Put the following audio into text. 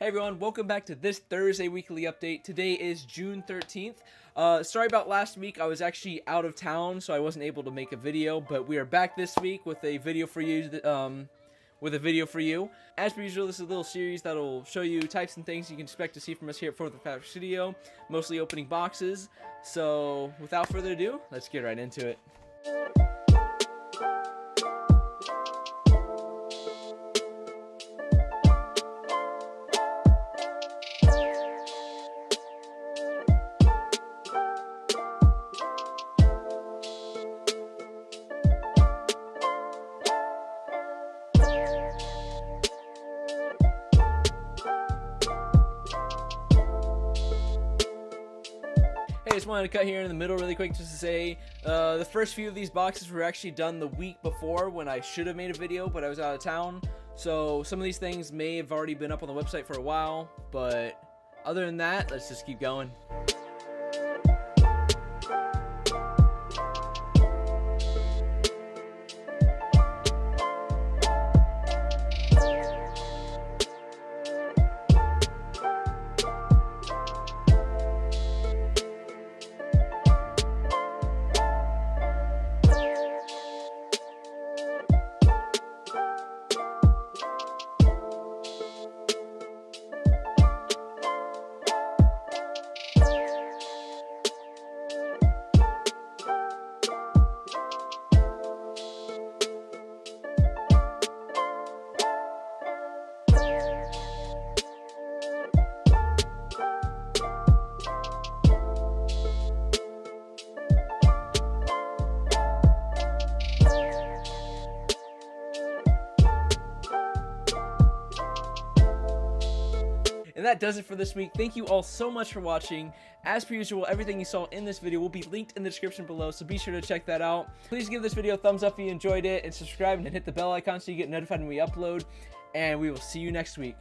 Hey everyone, welcome back to this Thursday weekly update. Today is June 13th. Sorry about last week. I was actually out of town, so I wasn't able to make a video, but we are back this week with a video for you. As per usual, this is a little series that'll show you types and things you can expect to see from us here at Fourth and Fabric Studio, mostly opening boxes. So without further ado, let's get right into it. Hey, just wanted to cut here in the middle really quick just to say the first few of these boxes were actually done the week before when I should have made a video, but I was out of town. So some of these things may have already been up on the website for a while, but other than that, let's just keep going. And that does it for this week. Thank you all so much for watching. As per usual, everything you saw in this video will be linked in the description below, so be sure to check that out. Please give this video a thumbs up if you enjoyed it, and subscribe and hit the bell icon so you get notified when we upload. And we will see you next week.